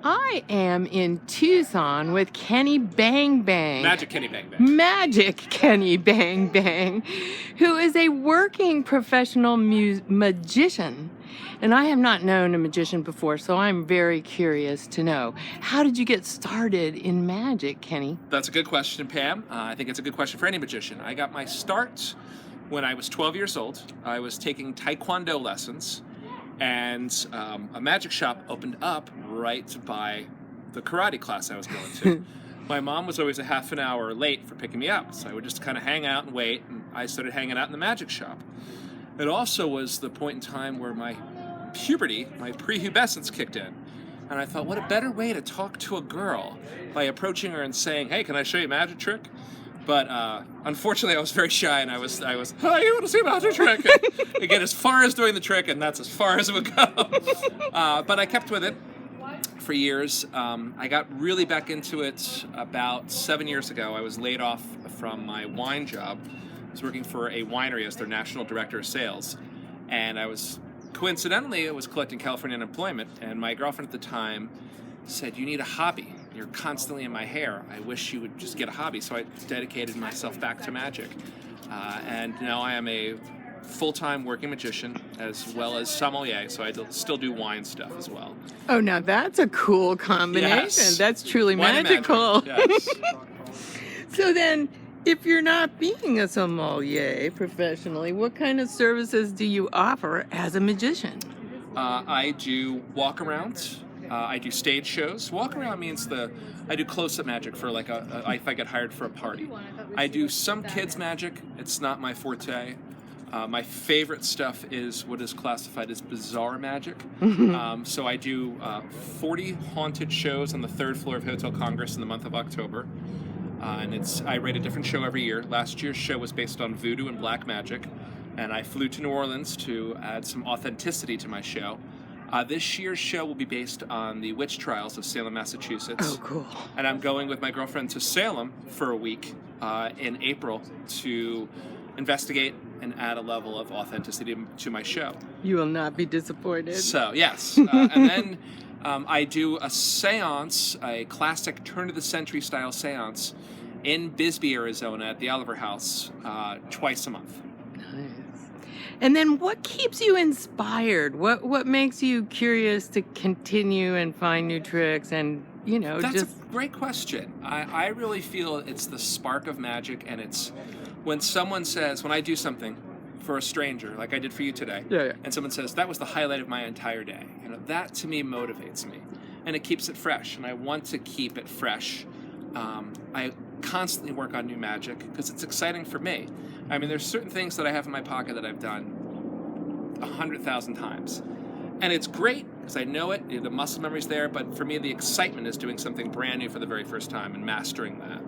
I am in Tucson with Kenny Bang Bang. Magic Kenny Bang Bang. Magic Kenny Bang Bang, who is a working professional magician. And I have not known a magician before, so I'm very curious to know. How did you get started in magic, Kenny? That's a good question, Pam. I think it's a good question for any magician. I got my start when I was 12 years old. I was taking Taekwondo lessons, and a magic shop opened up right by the karate class I was going to. My mom was always a half an hour late for picking me up, so I would just kind of hang out and wait, and I started hanging out in the magic shop. It also was the point in time where my puberty, my prepubescence kicked in. And I thought, what a better way to talk to a girl by approaching her and saying, hey, can I show you a magic trick? But unfortunately, I was very shy, and I was, hi, you want to see a magic trick? And I get as far as doing the trick, and that's as far as it would go. But I kept with it for years. I got really back into it about 7 years ago. I was laid off from my wine job. I was working for a winery as their national director of sales, and I was coincidentally, I was collecting California unemployment, and my girlfriend at the time said, you need a hobby. You're constantly in my hair. I wish you would just get a hobby. So I dedicated myself back to magic. And now I am a full-time working magician as well as sommelier, so I still do wine stuff as well. Oh, now that's a cool combination. Yes. That's truly Wine and magical. magic. Yes. So then, if you're not being a sommelier professionally, what kind of services do you offer as a magician? I do walk-arounds. I do stage shows. Walk-around means I do close-up magic for like if I get hired for a party. I do some kids' magic. It's not my forte. My favorite stuff is what is classified as bizarre magic. So I do 40 haunted shows on the 3rd floor of Hotel Congress in the month of October. And I write a different show every year. Last year's show was based on voodoo and black magic, and I flew to New Orleans to add some authenticity to my show. This year's show will be based on the witch trials of Salem, Massachusetts. Oh, cool. And I'm going with my girlfriend to Salem for a week in April to investigate and add a level of authenticity to my show. You will not be disappointed. So, yes. And then I do a seance, a classic turn-of-the-century style seance in Bisbee, Arizona at the Oliver House twice a month. Nice. And then what keeps you inspired? What makes you curious to continue and find new tricks and, That's a great question. I really feel it's the spark of magic, and it's when someone says, when I do something for a stranger, like I did for you today, and someone says, that was the highlight of my entire day. That to me motivates me, and it keeps it fresh, and I want to keep it fresh. I constantly work on new magic because it's exciting for me. I mean, there's certain things that I have in my pocket that I've done 100,000 times, and it's great because I know it, the muscle memory's there, but for me the excitement is doing something brand new for the very first time and mastering that.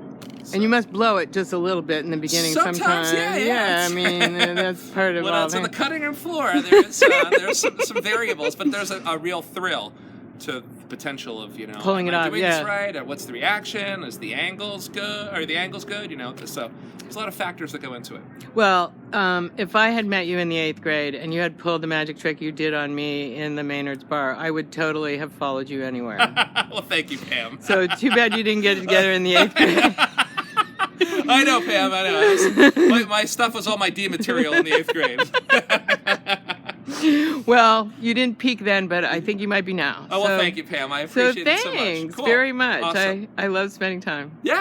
So. And you must blow it just a little bit in the beginning sometimes. Yeah. I mean, that's part of when all it's on the that. cutting room floor, there's some variables, but there's a real thrill to the potential of, pulling it off, doing this right? Or what's the reaction? Is the angles good? Are the angles good? So there's a lot of factors that go into it. Well, if I had met you in the 8th grade and you had pulled the magic trick you did on me in the Maynard's bar, I would totally have followed you anywhere. Well, thank you, Pam. So too bad you didn't get it together in the 8th grade. I know, Pam, I know. My stuff was all my D material in the 8th grade. Well, you didn't peak then, but I think you might be now. Oh, well, thank you, Pam. I appreciate it so much. Thanks Cool. very much. Awesome. I love spending time. Yeah.